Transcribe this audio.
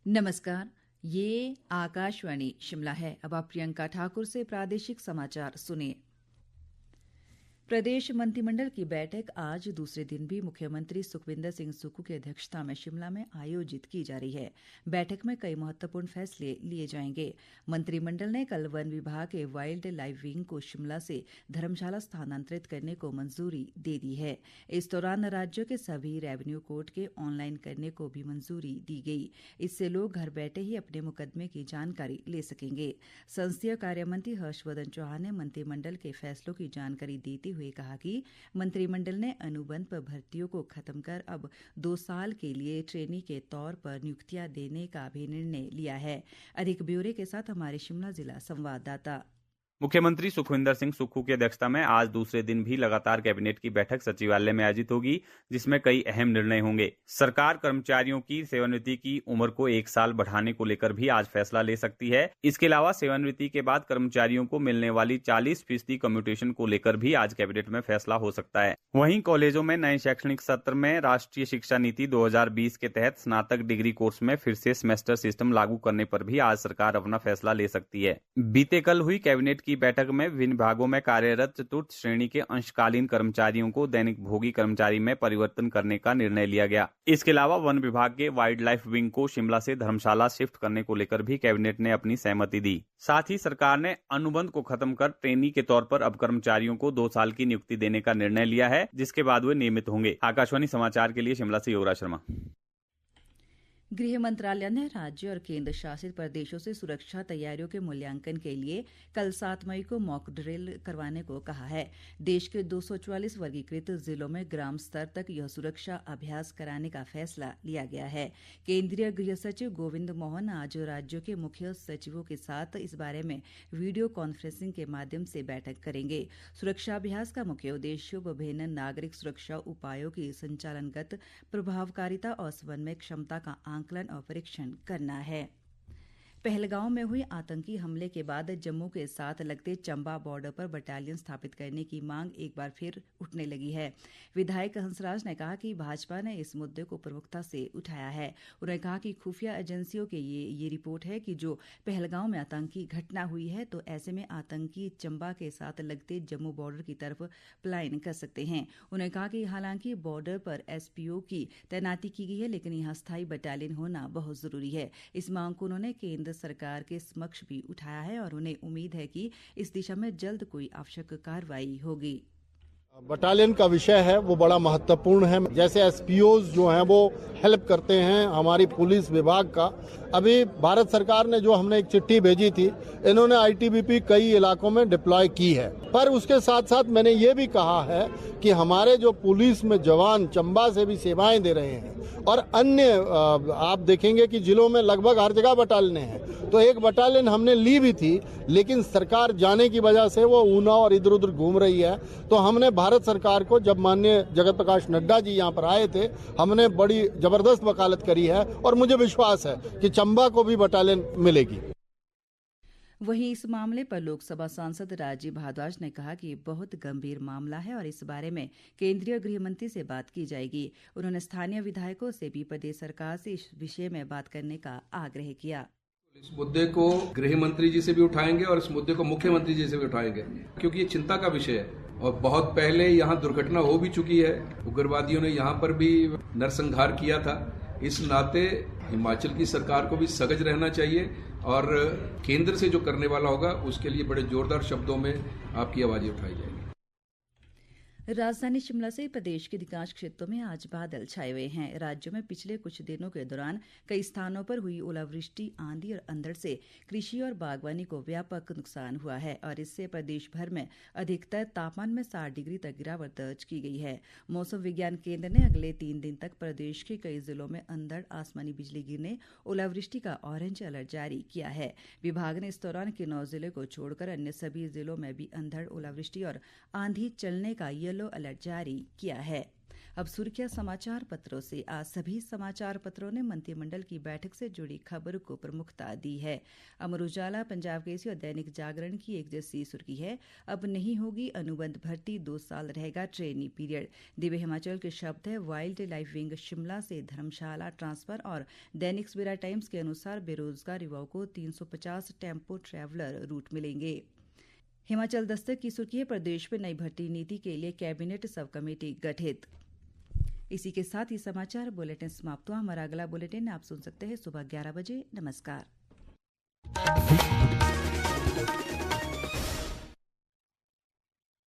नमस्कार, ये आकाशवाणी शिमला है। अब आप प्रियंका ठाकुर से प्रादेशिक समाचार सुनिए। प्रदेश मंत्रिमंडल की बैठक आज दूसरे दिन भी मुख्यमंत्री सुखविंदर सिंह सुक्खू की अध्यक्षता में शिमला में आयोजित की जा रही है। बैठक में कई महत्वपूर्ण फैसले लिए जाएंगे। मंत्रिमंडल ने कल वन विभाग के वाइल्ड लाइफ विंग को शिमला से धर्मशाला स्थानांतरित करने को मंजूरी दे दी है। इस दौरान राज्यों के सभी रेवेन्यू कोर्ट के ऑनलाइन करने को भी मंजूरी दी गई। इससे लोग घर बैठे ही अपने मुकदमे की जानकारी ले सकेंगे। संसदीय कार्य मंत्री हर्षवर्धन चौहान ने मंत्रिमंडल के फैसलों की जानकारी देते हुए कहा कि मंत्रिमंडल ने अनुबंध पर भर्तियों को खत्म कर अब 2 साल के लिए ट्रेनी के तौर पर नियुक्तियां देने का भी निर्णय लिया है। अधिक ब्यौरे के साथ हमारे शिमला जिला संवाददाता। मुख्यमंत्री सुखविंदर सिंह सुक्खू की अध्यक्षता में आज दूसरे दिन भी लगातार कैबिनेट की बैठक सचिवालय में आयोजित होगी, जिसमें कई अहम निर्णय होंगे। सरकार कर्मचारियों की सेवानिवृत्ति की उम्र को 1 साल बढ़ाने को लेकर भी आज फैसला ले सकती है। इसके अलावा सेवानिवृत्ति के बाद कर्मचारियों को मिलने वाली 40% कम्यूटेशन को लेकर भी आज कैबिनेट में फैसला हो सकता है। वहीं कॉलेजों में नए शैक्षणिक सत्र में राष्ट्रीय शिक्षा नीति 2020 के तहत स्नातक डिग्री कोर्स में फिर से सेमेस्टर सिस्टम लागू करने पर भी आज सरकार अपना फैसला ले सकती है। बीते कल हुई कैबिनेट की बैठक में विभिन्न विभागों में कार्यरत चतुर्थ श्रेणी के अंशकालीन कर्मचारियों को दैनिक भोगी कर्मचारी में परिवर्तन करने का निर्णय लिया गया। इसके अलावा वन विभाग के वाइल्ड लाइफ विंग को शिमला से धर्मशाला शिफ्ट करने को लेकर भी कैबिनेट ने अपनी सहमति दी। साथ ही सरकार ने अनुबंध को खत्म कर ट्रेनी के तौर पर अब कर्मचारियों को 2 साल की नियुक्ति देने का निर्णय लिया है, जिसके बाद वे नियमित होंगे। आकाशवाणी समाचार के लिए शिमला से योगराज शर्मा। गृह मंत्रालय ने राज्य और केंद्र शासित प्रदेशों से सुरक्षा तैयारियों के मूल्यांकन के लिए कल 7 मई को मॉक ड्रिल करवाने को कहा है। देश के 244 वर्गीकृत जिलों में ग्राम स्तर तक यह सुरक्षा अभ्यास कराने का फैसला लिया गया है। केंद्रीय गृह सचिव गोविंद मोहन आज राज्यों के मुख्य सचिवों के साथ इस बारे में वीडियो कॉन्फ्रेंसिंग के माध्यम से बैठक करेंगे। सुरक्षा अभ्यास का मुख्य उद्देश्य विभिन्न नागरिक सुरक्षा उपायों की संचालनगत प्रभावकारिता और समन्वय क्षमता का आकलन और परीक्षण करना है। पहलगांव में हुए आतंकी हमले के बाद जम्मू के साथ लगते चंबा बॉर्डर पर बटालियन स्थापित करने की मांग एक बार फिर उठने लगी है। विधायक हंसराज ने कहा कि भाजपा ने इस मुद्दे को प्रमुखता से उठाया है। उन्होंने कहा कि खुफिया एजेंसियों के ये रिपोर्ट है कि जो पहलगांव में आतंकी घटना हुई है, तो ऐसे में आतंकी चंबा के साथ लगते जम्मू बॉर्डर की तरफ पलायन कर सकते हैं। उन्होंने कहा कि हालांकि बॉर्डर पर एसपीओ की तैनाती की गई है, लेकिन यहाँ स्थायी बटालियन होना बहुत जरूरी है। इस मांग को उन्होंने केंद्र सरकार के समक्ष भी उठाया है और उन्हें उम्मीद है कि इस दिशा में जल्द कोई आवश्यक कार्रवाई होगी। बटालियन का विषय है वो बड़ा महत्वपूर्ण है। जैसे एसपीओज जो हैं वो हेल्प करते हैं हमारी पुलिस विभाग का। अभी भारत सरकार ने जो हमने एक चिट्ठी भेजी थी, इन्होंने आईटीबीपी कई इलाकों में डिप्लॉय की है, पर उसके साथ साथ मैंने ये भी कहा है कि हमारे जो पुलिस में जवान चंबा से भी सेवाएं दे रहे हैं और अन्य आप देखेंगे कि जिलों में लगभग हर जगह बटालियन हैं। तो एक बटालियन हमने ली भी थी, लेकिन सरकार जाने की वजह से वो ऊना और इधर उधर घूम रही है। तो हमने भारत सरकार को, जब माननीय जगत प्रकाश नड्डा जी यहाँ पर आए थे, हमने बड़ी जबरदस्त वकालत करी है और मुझे विश्वास है कि चंबा को भी बटालियन मिलेगी। वहीं इस मामले पर लोकसभा सांसद राजीव भारद्वाज ने कहा कि ये बहुत गंभीर मामला है और इस बारे में केंद्रीय गृह मंत्री से बात की जाएगी। उन्होंने स्थानीय विधायकों से भी प्रदेश सरकार से इस विषय में बात करने का आग्रह किया। इस मुद्दे को गृह मंत्री जी से भी उठाएंगे और इस मुद्दे को मुख्यमंत्री जी से भी उठाएंगे, क्योंकि ये चिंता का विषय है और बहुत पहले यहाँ दुर्घटना हो भी चुकी है। उग्रवादियों ने यहाँ पर भी नरसंहार किया था। इस नाते हिमाचल की सरकार को भी सजग रहना चाहिए और केंद्र से जो करने वाला होगा उसके लिए बड़े जोरदार शब्दों में आपकी आवाजें उठाई जाएगी। राजधानी शिमला से प्रदेश के अधिकांश क्षेत्रों में आज बादल छाए हुए हैं। राज्य में पिछले कुछ दिनों के दौरान कई स्थानों पर हुई ओलावृष्टि, आंधी और अंधड़ से कृषि और बागवानी को व्यापक नुकसान हुआ है और इससे प्रदेश भर में अधिकतर तापमान में 60 डिग्री तक गिरावट दर्ज की गई है। मौसम विज्ञान केंद्र ने अगले 3 दिन तक प्रदेश के कई जिलों में अंधड़, आसमानी बिजली गिरने, ओलावृष्टि का ऑरेंज अलर्ट जारी किया है। विभाग ने इस दौरान किन्नौर जिले को छोड़कर अन्य सभी जिलों में भी अंधड़, ओलावृष्टि और आंधी चलने का येलो अलर्ट जारी किया है। अब सुर्खियां समाचार पत्रों से। आज सभी समाचार पत्रों ने मंत्रिमंडल की बैठक से जुड़ी खबर को प्रमुखता दी है। अमर उजाला, पंजाब केसरी और दैनिक जागरण की एक जैसी सुर्खी है, अब नहीं होगी अनुबंध भर्ती, 2 साल रहेगा ट्रेनी पीरियड। दिव्य हिमाचल के शब्द है, वाइल्ड लाइफ विंग शिमला से धर्मशाला ट्रांसफर। और दैनिक सवेरा टाइम्स के अनुसार बेरोजगार युवाओं को 350 टेम्पो ट्रैवलर रूट मिलेंगे। हिमाचल दस्तक की सुर्खी है, प्रदेश में नई भर्ती नीति के लिए कैबिनेट सब कमेटी गठित। इसी के साथ ही समाचार बुलेटिन समाप्त हुआ। हमारा अगला बुलेटिन आप सुन सकते हैं सुबह 11 बजे। नमस्कार।